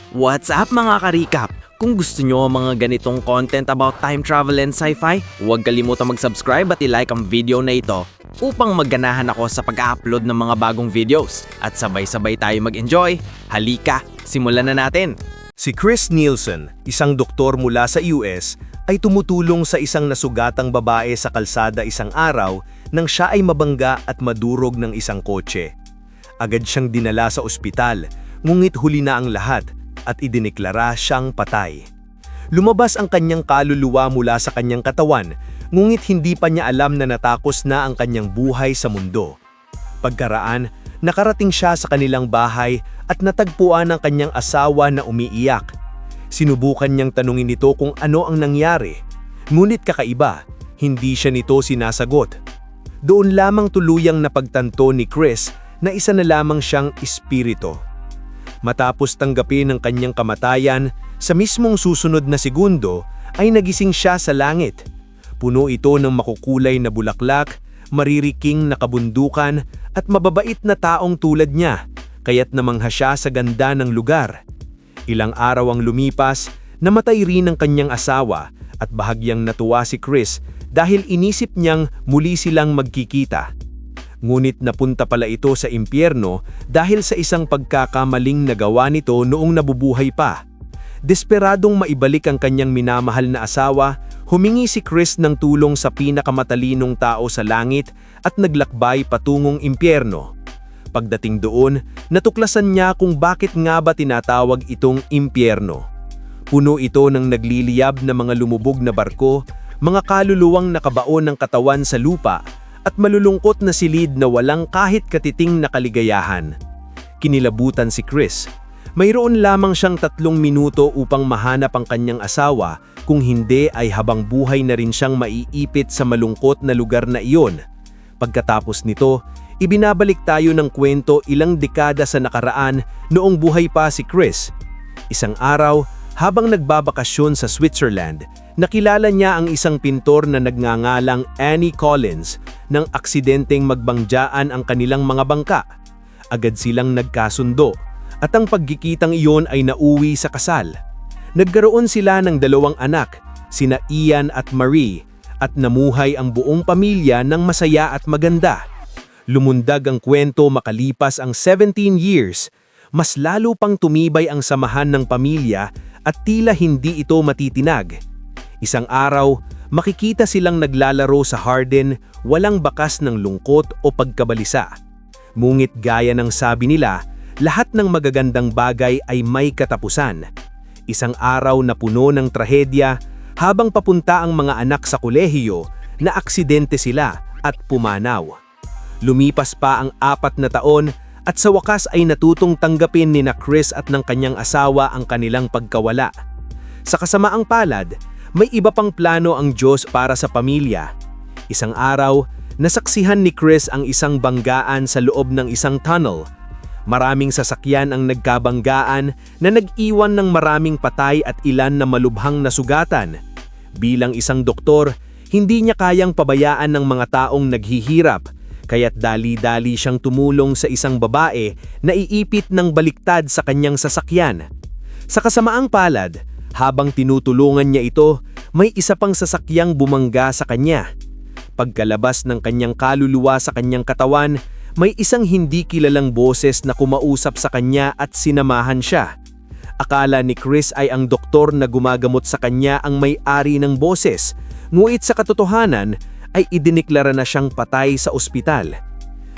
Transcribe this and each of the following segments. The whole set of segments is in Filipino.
What's up mga ka-recap? Kung gusto nyo ang mga ganitong content about time travel and sci-fi, huwag kalimutang mag-subscribe at i-like ang video na ito upang magganahan ako sa pag-upload ng mga bagong videos at sabay-sabay tayo mag-enjoy. Halika, simulan na natin! Si Chris Nielsen, isang doktor mula sa US, ay tumutulong sa isang nasugatang babae sa kalsada isang araw nang siya ay mabangga at madurog ng isang kotse. Agad siyang dinala sa ospital, ngunit huli na ang lahat at idineklara siyang patay. Lumabas ang kanyang kaluluwa mula sa kanyang katawan, ngunit hindi pa niya alam na natakos na ang kanyang buhay sa mundo. Pagkaraan, nakarating siya sa kanilang bahay at natagpuan ang kanyang asawa na umiiyak. Sinubukan niyang tanungin ito kung ano ang nangyari, ngunit kakaiba, hindi siya nito sinasagot. Doon lamang tuluyang napagtanto ni Chris na isa na lamang siyang espiritu. Matapos tanggapin ang kanyang kamatayan, sa mismong susunod na segundo ay nagising siya sa langit. Puno ito ng makukulay na bulaklak, maririking na kabundukan at mababait na taong tulad niya, kaya't namangha siya sa ganda ng lugar. Ilang araw ang lumipas, namatay rin ang kanyang asawa at bahagyang natuwa si Chris dahil inisip niyang muli silang magkikita. Ngunit napunta pala ito sa impyerno dahil sa isang pagkakamaling nagawa nito noong nabubuhay pa. Desperadong maibalik ang kanyang minamahal na asawa, humingi si Chris ng tulong sa pinakamatalinong tao sa langit at naglakbay patungong impyerno. Pagdating doon, natuklasan niya kung bakit nga ba tinatawag itong impyerno. Puno ito ng nagliliyab na mga lumubog na barko, mga kaluluwang nakabaon ng katawan sa lupa, at malulungkot na silid na walang kahit katiting na kaligayahan. Kinilabutan si Chris. Mayroon lamang siyang 3 minuto upang mahanap ang kanyang asawa, kung hindi ay habang buhay na rin siyang maiipit sa malungkot na lugar na iyon. Pagkatapos nito, ibinabalik tayo ng kwento ilang dekada sa nakaraan noong buhay pa si Chris. Isang araw, habang nagbabakasyon sa Switzerland, nakilala niya ang isang pintor na nagngangalang Annie Collins nang aksidenteng magbangjaan ang kanilang mga bangka. Agad silang nagkasundo at ang pagkikitang iyon ay nauwi sa kasal. Nagkaroon sila ng 2 anak, sina Ian at Marie, at namuhay ang buong pamilya ng masaya at maganda. Lumundag ang kwento makalipas ang 17 years, mas lalo pang tumibay ang samahan ng pamilya at tila hindi ito matitinag. Isang araw, makikita silang naglalaro sa hardin, walang bakas ng lungkot o pagkabalisa. Ngunit gaya ng sabi nila, lahat ng magagandang bagay ay may katapusan. Isang araw na puno ng trahedya, habang papunta ang mga anak sa kolehiyo, na aksidente sila at pumanaw. Lumipas pa ang 4 na taon at sa wakas ay natutong tanggapin ni Chris at ng kanyang asawa ang kanilang pagkawala. Sa kasamaang palad, may iba pang plano ang Diyos para sa pamilya. Isang araw, nasaksihan ni Chris ang isang banggaan sa loob ng isang tunnel. Maraming sasakyan ang nagkabanggaan na nag-iwan ng maraming patay at ilan na malubhang nasugatan. Bilang isang doktor, hindi niya kayang pabayaan ng mga taong naghihirap, kaya't dali-dali siyang tumulong sa isang babae na iipit ng baliktad sa kanyang sasakyan. Sa kasamaang palad, habang tinutulungan niya ito, may isa pang sasakyang bumangga sa kanya. Pagkalabas ng kanyang kaluluwa sa kanyang katawan, may isang hindi kilalang boses na kumausap sa kanya at sinamahan siya. Akala ni Chris ay ang doktor na gumagamot sa kanya ang may-ari ng boses, ngunit sa katotohanan ay idineklara na siyang patay sa ospital.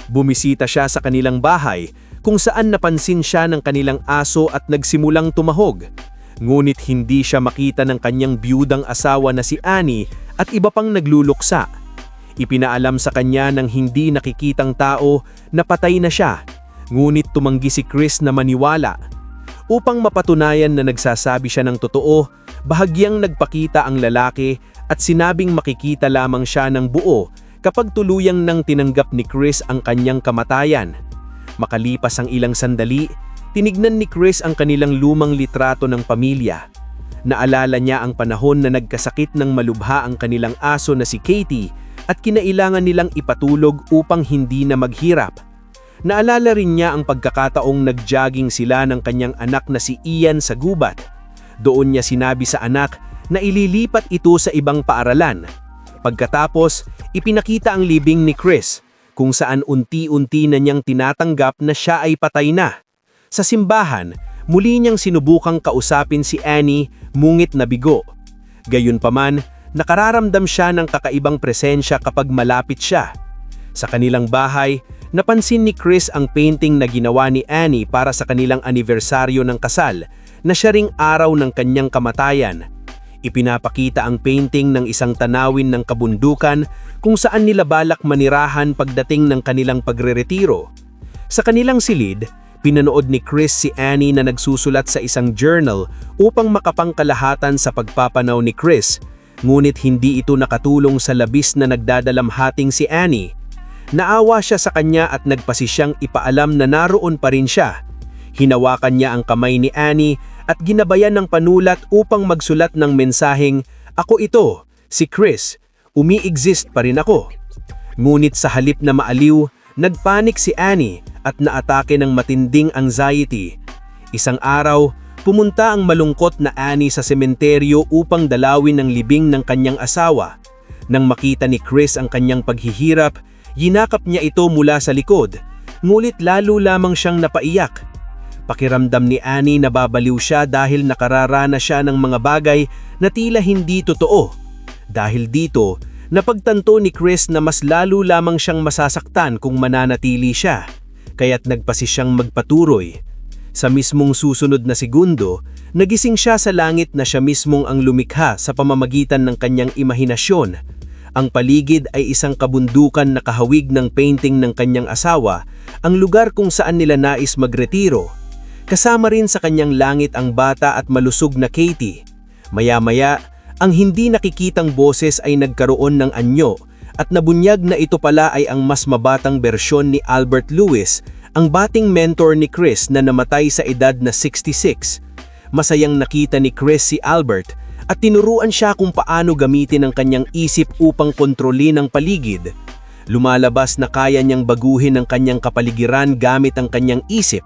Bumisita siya sa kanilang bahay kung saan napansin siya ng kanilang aso at nagsimulang tumahog. Ngunit hindi siya makita ng kanyang biyudang asawa na si Annie at iba pang nagluluksa. Ipinaalam sa kanya ng hindi nakikitang tao na patay na siya, ngunit tumanggi si Chris na maniwala. Upang mapatunayan na nagsasabi siya ng totoo, bahagyang nagpakita ang lalaki at sinabing makikita lamang siya ng buo kapag tuluyang nang tinanggap ni Chris ang kanyang kamatayan. Makalipas ang ilang sandali, tinignan ni Chris ang kanilang lumang litrato ng pamilya. Naalala niya ang panahon na nagkasakit ng malubha ang kanilang aso na si Katie at kinailangan nilang ipatulog upang hindi na maghirap. Naalala rin niya ang pagkakataong nag-jogging sila ng kanyang anak na si Ian sa gubat. Doon niya sinabi sa anak na ililipat ito sa ibang paaralan. Pagkatapos, ipinakita ang libing ni Chris, kung saan unti-unti na niyang tinatanggap na siya ay patay na. Sa simbahan, muli niyang sinubukang kausapin si Annie, ngunit nabigo. Gayunpaman, nakararamdam siya ng kakaibang presensya kapag malapit siya. Sa kanilang bahay, napansin ni Chris ang painting na ginawa ni Annie para sa kanilang anibersaryo ng kasal, na siya ring araw ng kanyang kamatayan. Ipinapakita ang painting ng isang tanawin ng kabundukan kung saan nila balak manirahan pagdating ng kanilang pagreretiro. Sa kanilang silid, pinanood ni Chris si Annie na nagsusulat sa isang journal upang makapangkalahatan sa pagpapanaw ni Chris, ngunit hindi ito nakatulong sa labis na nagdadalamhating si Annie. Naawa siya sa kanya at nagpasisyang ipaalam na naroon pa rin siya. Hinawakan niya ang kamay ni Annie at ginabayan ng panulat upang magsulat ng mensaheng, "Ako ito, si Chris, umi-exist pa rin ako." Ngunit sa halip na maaliw, nagpanik si Annie at naatake ng matinding anxiety. Isang araw, pumunta ang malungkot na Annie sa sementeryo upang dalawin ang libing ng kanyang asawa. Nang makita ni Chris ang kanyang paghihirap, yinakap niya ito mula sa likod, ngunit lalo lamang siyang napaiyak. Pakiramdam ni Annie na babaliw siya dahil nakararana siya ng mga bagay na tila hindi totoo. Dahil dito, napagtanto ni Chris na mas lalo lamang siyang masasaktan kung mananatili siya, kaya't nagpasisyang magpatuloy. Sa mismong susunod na segundo, nagising siya sa langit na siya mismong ang lumikha sa pamamagitan ng kanyang imahinasyon. Ang paligid ay isang kabundukan na kahawig ng painting ng kanyang asawa, ang lugar kung saan nila nais magretiro. Kasama rin sa kanyang langit ang bata at malusog na Katie. Maya-maya, ang hindi nakikitang boses ay nagkaroon ng anyo at nabunyag na ito pala ay ang mas mabatang bersyon ni Albert Lewis, ang bating mentor ni Chris na namatay sa edad na 66. Masayang nakita ni Chris si Albert at tinuruan siya kung paano gamitin ang kanyang isip upang kontrolin ang paligid. Lumalabas na kaya niyang baguhin ang kanyang kapaligiran gamit ang kanyang isip.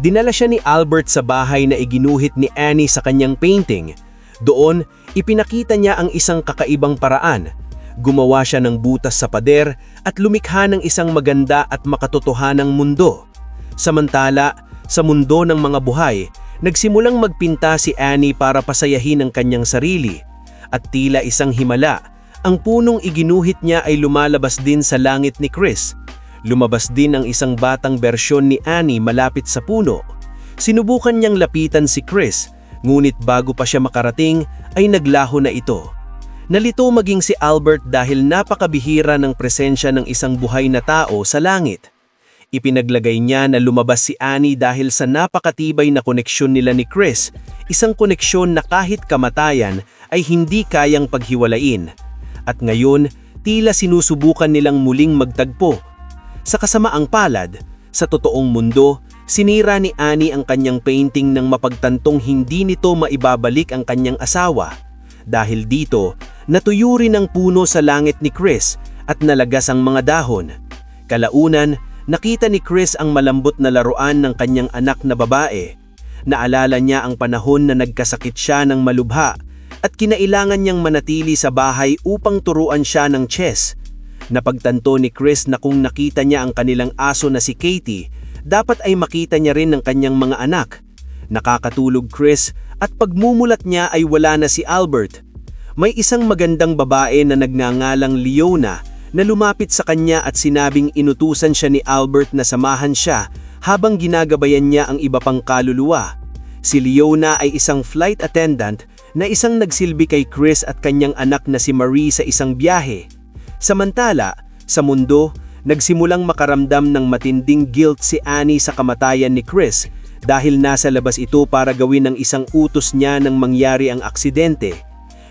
Dinala siya ni Albert sa bahay na iginuhit ni Annie sa kanyang painting. Doon, ipinakita niya ang isang kakaibang paraan. Gumawa siya ng butas sa pader at lumikha ng isang maganda at makatotohanang mundo. Samantala, sa mundo ng mga buhay, nagsimulang magpinta si Annie para pasayahin ang kanyang sarili. At tila isang himala, ang punong iginuhit niya ay lumalabas din sa langit ni Chris. Lumabas din ang isang batang bersyon ni Annie malapit sa puno. Sinubukan niyang lapitan si Chris, ngunit bago pa siya makarating ay naglaho na ito. Nalito maging si Albert dahil napakabihira ng presensya ng isang buhay na tao sa langit. Ipinaglagay niya na lumabas si Annie dahil sa napakatibay na koneksyon nila ni Chris, isang koneksyon na kahit kamatayan ay hindi kayang paghiwalain. At ngayon, tila sinusubukan nilang muling magtagpo. Sa kasamaang palad, sa totoong mundo, sinira ni Annie ang kanyang painting nang mapagtantong hindi nito maibabalik ang kanyang asawa. Dahil dito, natuyo rin ang puno sa langit ni Chris at nalagas ang mga dahon. Kalaunan, nakita ni Chris ang malambot na laruan ng kanyang anak na babae. Naalala niya ang panahon na nagkasakit siya ng malubha at kinailangan niyang manatili sa bahay upang turuan siya ng chess. Napagtanto ni Chris na kung nakita niya ang kanilang aso na si Katie, dapat ay makita niya rin ang kanyang mga anak. Nakakatulog Chris at pagmumulat niya ay wala na si Albert. May isang magandang babae na nagngangalang Leona na lumapit sa kanya at sinabing inutusan siya ni Albert na samahan siya habang ginagabayan niya ang iba pang kaluluwa. Si Leona ay isang flight attendant na isang nagsilbi kay Chris at kanyang anak na si Marie sa isang biyahe. Samantala, sa mundo, nagsimulang makaramdam ng matinding guilt si Annie sa kamatayan ni Chris dahil nasa labas ito para gawin ng isang utos niya nang mangyari ang aksidente.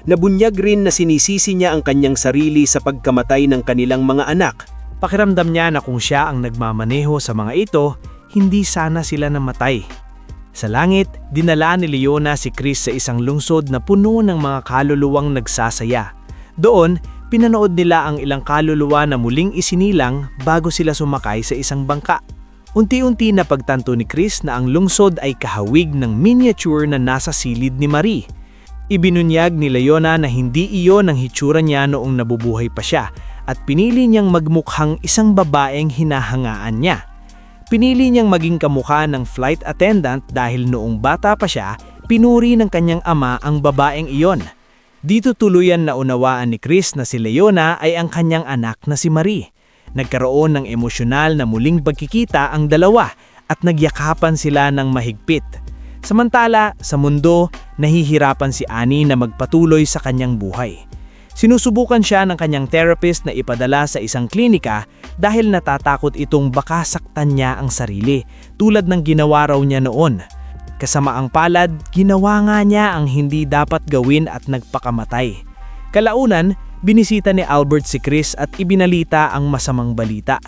Nabunyag rin na sinisisi niya ang kanyang sarili sa pagkamatay ng kanilang mga anak. Pakiramdam niya na kung siya ang nagmamaneho sa mga ito, hindi sana sila namatay. Sa langit, dinala ni Leona si Chris sa isang lungsod na puno ng mga kaluluwang nagsasaya. Doon, pinanood nila ang ilang kaluluwa na muling isinilang bago sila sumakay sa isang bangka. Unti-unti na pagtanto ni Chris na ang lungsod ay kahawig ng miniature na nasa silid ni Marie. Ibinunyag ni Leona na hindi iyon ang hitsura niya noong nabubuhay pa siya at pinili niyang magmukhang isang babaeng hinahangaan niya. Pinili niyang maging kamukha ng flight attendant dahil noong bata pa siya, pinuri ng kanyang ama ang babaeng iyon. Dito tuluyan na unawaan ni Chris na si Leona ay ang kanyang anak na si Marie. Nagkaroon ng emosyonal na muling pagkikita ang dalawa at nagyakapan sila ng mahigpit. Samantala, sa mundo, nahihirapan si Annie na magpatuloy sa kanyang buhay. Sinusubukan siya ng kanyang therapist na ipadala sa isang klinika dahil natatakot itong baka saktan niya ang sarili, tulad ng ginawa raw niya noon. Kasamaang palad, ginawa nga niya ang hindi dapat gawin at nagpakamatay. Kalaunan, binisita ni Albert si Chris at ibinalita ang masamang balita.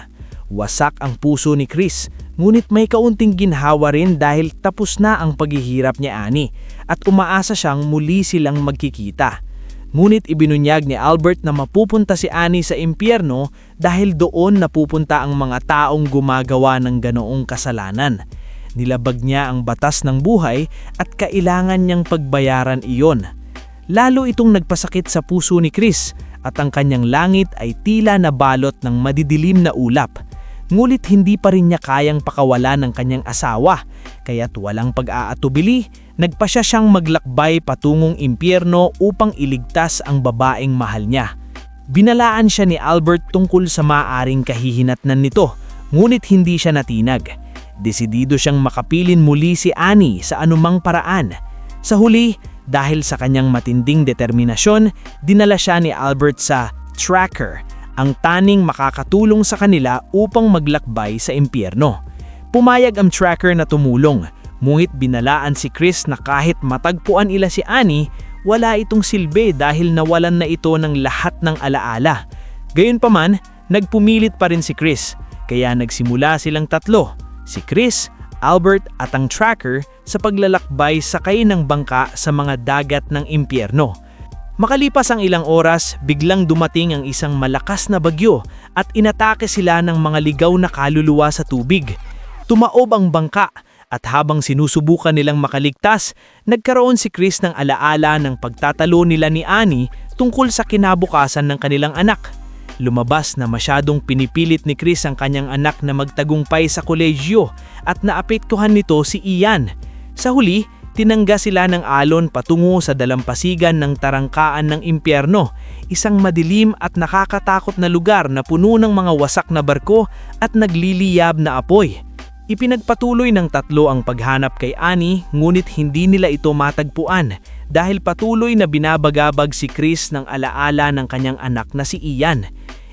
Wasak ang puso ni Chris, ngunit may kaunting ginhawa rin dahil tapos na ang paghihirap ni Annie at umaasa siyang muli silang magkikita. Ngunit ibinunyag ni Albert na mapupunta si Annie sa impyerno dahil doon napupunta ang mga taong gumagawa ng ganoong kasalanan. Nilabag niya ang batas ng buhay at kailangan niyang pagbayaran iyon. Lalo itong nagpasakit sa puso ni Chris at ang kanyang langit ay tila nabalot ng madidilim na ulap. Ngunit hindi pa rin niya kayang pakawalan ng kanyang asawa, kaya't walang pag-aatubili, nagpasya siyang maglakbay patungong impyerno upang iligtas ang babaeng mahal niya. Binalaan siya ni Albert tungkol sa maaaring kahihinatnan nito, ngunit hindi siya natinag. Desidido siyang makapilin muli si Annie sa anumang paraan. Sa huli, dahil sa kanyang matinding determinasyon, dinala siya ni Albert sa tracker, ang taning makakatulong sa kanila upang maglakbay sa impyerno. Pumayag ang tracker na tumulong, ngunit binalaan si Chris na kahit matagpuan ila si Annie, wala itong silbi dahil nawalan na ito ng lahat ng alaala. Gayunpaman, nagpumilit pa rin si Chris, kaya nagsimula silang tatlo, si Chris, Albert at ang tracker sa paglalakbay sakay ng bangka sa mga dagat ng impyerno. Makalipas ang ilang oras, biglang dumating ang isang malakas na bagyo at inatake sila ng mga ligaw na kaluluwa sa tubig. Tumaob ang bangka at habang sinusubukan nilang makaligtas, nagkaroon si Chris ng alaala ng pagtatalo nila ni Annie tungkol sa kinabukasan ng kanilang anak. Lumabas na masyadong pinipilit ni Chris ang kanyang anak na magtagumpay sa kolehiyo at naapektuhan nito si Ian. Sa huli, tinangga sila ng alon patungo sa dalampasigan ng tarangkaan ng impyerno, isang madilim at nakakatakot na lugar na puno ng mga wasak na barko at nagliliyab na apoy. Ipinagpatuloy ng tatlo ang paghanap kay Annie, ngunit hindi nila ito matagpuan dahil patuloy na binabagabag si Chris ng alaala ng kanyang anak na si Ian.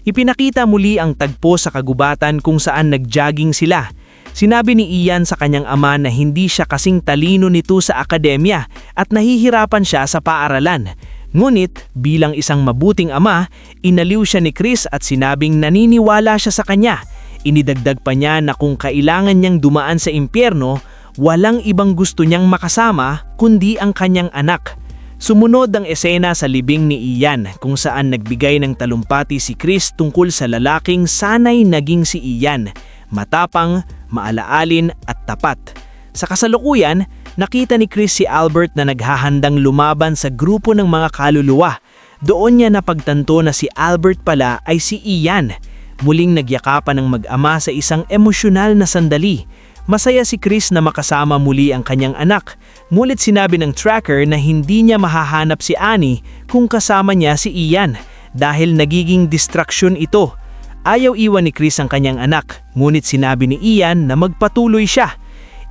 Ipinakita muli ang tagpo sa kagubatan kung saan nag-jogging sila. Sinabi ni Ian sa kanyang ama na hindi siya kasing talino nito sa akademya at nahihirapan siya sa paaralan. Ngunit bilang isang mabuting ama, inaliw siya ni Chris at sinabing naniniwala siya sa kanya. Inidagdag pa niya na kung kailangan niyang dumaan sa impyerno, walang ibang gusto niyang makasama kundi ang kanyang anak. Sumunod ang esena sa libing ni Ian kung saan nagbigay ng talumpati si Chris tungkol sa lalaking sanay naging si Ian, matapang, maalaalin at tapat. Sa kasalukuyan, nakita ni Chris si Albert na naghahandang lumaban sa grupo ng mga kaluluwa. Doon niya napagtanto na si Albert pala ay si Ian. Muling nagyakapan ng mag-ama sa isang emosyonal na sandali. Masaya si Chris na makasama muli ang kanyang anak, ngunit sinabi ng tracker na hindi niya mahahanap si Annie kung kasama niya si Ian dahil nagiging distraction ito. Ayaw iwan ni Chris ang kanyang anak, ngunit sinabi ni Ian na magpatuloy siya.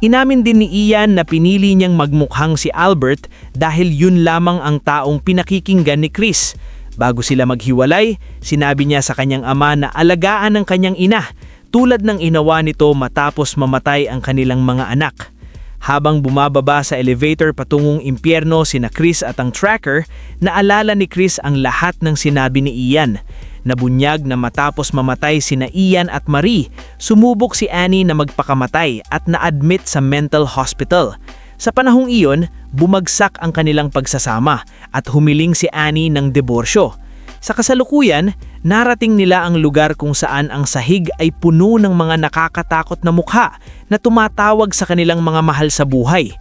Inamin din ni Ian na pinili niyang magmukhang si Albert dahil yun lamang ang taong pinakikinggan ni Chris. Bago sila maghiwalay, sinabi niya sa kanyang ama na alagaan ang kanyang ina, tulad ng inawa nito matapos mamatay ang kanilang mga anak. Habang bumababa sa elevator patungong impyerno sina Chris at ang tracker, naalala ni Chris ang lahat ng sinabi ni Ian. Nabunyag na matapos mamatay sina Ian at Marie, sumubok si Annie na magpakamatay at na-admit sa mental hospital. Sa panahong iyon, bumagsak ang kanilang pagsasama at humiling si Annie ng diborsyo. Sa kasalukuyan, narating nila ang lugar kung saan ang sahig ay puno ng mga nakakatakot na mukha na tumatawag sa kanilang mga mahal sa buhay.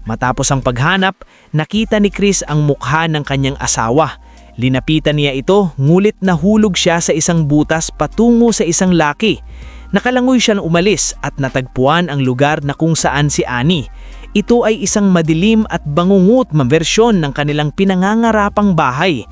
Matapos ang paghanap, nakita ni Chris ang mukha ng kanyang asawa. Linapitan niya ito, ngulit nahulog siya sa isang butas patungo sa isang laki. Nakalangoy siya umalis at natagpuan ang lugar na kung saan si Annie. Ito ay isang madilim at bangungot na bersyon ng kanilang pinangangarapang bahay.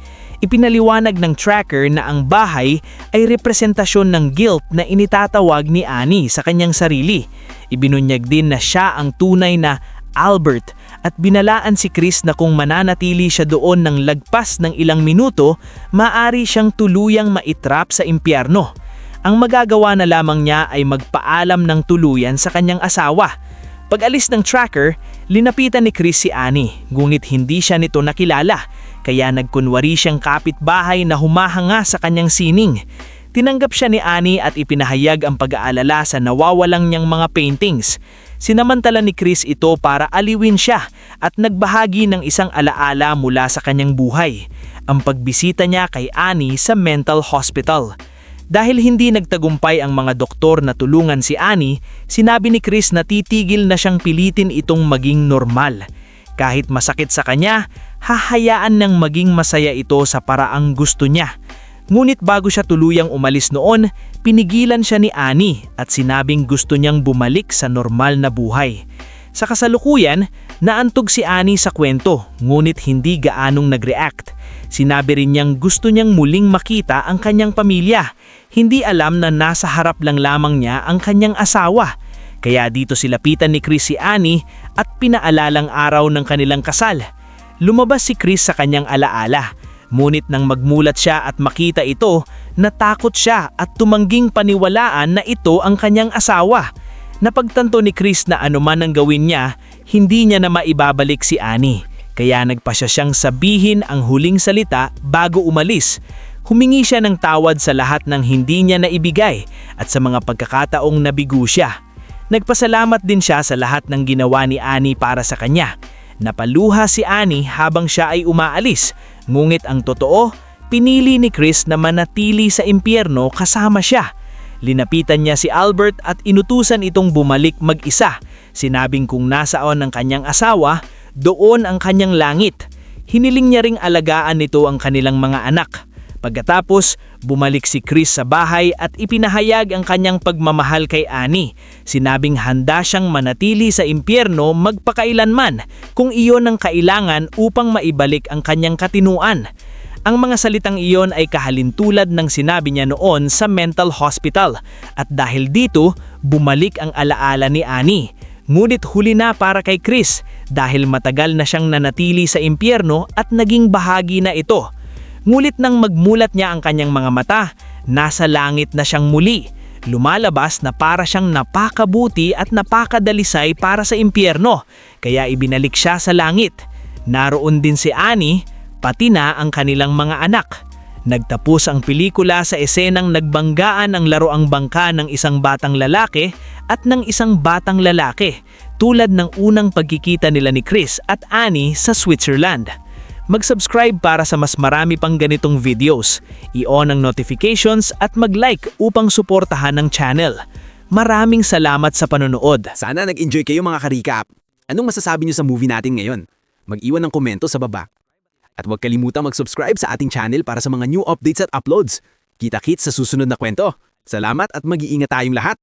Ipinaliwanag ng tracker na ang bahay ay representasyon ng guilt na initatawag ni Annie sa kanyang sarili. Ibinunyag din na siya ang tunay na Albert at binalaan si Chris na kung mananatili siya doon ng lagpas ng ilang minuto, maaari siyang tuluyang maitrap sa impyerno. Ang magagawa na lamang niya ay magpaalam ng tuluyan sa kanyang asawa. Pag-alis ng tracker, linapitan ni Chris si Annie, ngunit hindi siya nito nakilala, kaya nagkunwari siyang kapitbahay na humahanga sa kanyang sining. Tinanggap siya ni Annie at ipinahayag ang pag-aalala sa nawawalang niyang mga paintings. Sinamantala ni Chris ito para aliwin siya at nagbahagi ng isang alaala mula sa kanyang buhay, ang pagbisita niya kay Annie sa mental hospital. Dahil hindi nagtagumpay ang mga doktor na tulungan si Annie, sinabi ni Chris na titigil na siyang pilitin itong maging normal. Kahit masakit sa kanya, hahayaan niyang maging masaya ito sa paraang gusto niya. Ngunit bago siya tuluyang umalis noon, pinigilan siya ni Annie at sinabing gusto niyang bumalik sa normal na buhay. Sa kasalukuyan, naantog si Annie sa kwento, ngunit hindi gaanong nag-react. Sinabi rin niyang gusto niyang muling makita ang kanyang pamilya. Hindi alam na nasa harap lang lamang niya ang kanyang asawa. Kaya dito silapitan ni Chris si Annie at pinaalalang araw ng kanilang kasal. Lumabas si Chris sa kanyang alaala. Ngunit nang magmulat siya at makita ito, natakot siya at tumangging paniwalaan na ito ang kanyang asawa. Napagtanto ni Chris na anuman ang gawin niya, hindi niya na maibabalik si Annie. Kaya nagpasya siyang sabihin ang huling salita bago umalis. Humingi siya ng tawad sa lahat ng hindi niya naibigay at sa mga pagkakataong nabigo siya. Nagpasalamat din siya sa lahat ng ginawa ni Annie para sa kanya. Napaluha si Annie habang siya ay umaalis, ngunit ang totoo, pinili ni Chris na manatili sa impyerno kasama siya. Linapitan niya si Albert at inutusan itong bumalik mag-isa. Sinabing kung nasaan ang kanyang asawa, doon ang kanyang langit. Hiniling niya ring alagaan nito ang kanilang mga anak. Pagkatapos, bumalik si Chris sa bahay at ipinahayag ang kanyang pagmamahal kay Annie. Sinabing handa siyang manatili sa impyerno magpakailanman kung iyon ang kailangan upang maibalik ang kanyang katinuan. Ang mga salitang iyon ay kahalintulad ng sinabi niya noon sa mental hospital at dahil dito, bumalik ang alaala ni Annie. Ngunit huli na para kay Chris dahil matagal na siyang nanatili sa impyerno at naging bahagi na ito. Ngunit nang magmulat niya ang kanyang mga mata, nasa langit na siyang muli. Lumalabas na para siyang napakabuti at napakadalisay para sa impyerno, kaya ibinalik siya sa langit. Naroon din si Annie, pati na ang kanilang mga anak. Nagtapos ang pelikula sa esenang nagbanggaan ang laroang bangka ng isang batang lalaki at ng isang batang lalaki, tulad ng unang pagkikita nila ni Chris at Annie sa Switzerland. Mag-subscribe para sa mas marami pang ganitong videos, i-on ang notifications at mag-like upang suportahan ang channel. Maraming salamat sa panonood. Sana nag-enjoy kayo mga karikap. Anong masasabi niyo sa movie natin ngayon? Mag-iwan ng komento sa baba. At huwag kalimutang mag-subscribe sa ating channel para sa mga new updates at uploads. Kita-kits sa susunod na kwento. Salamat at mag-iingat tayong lahat.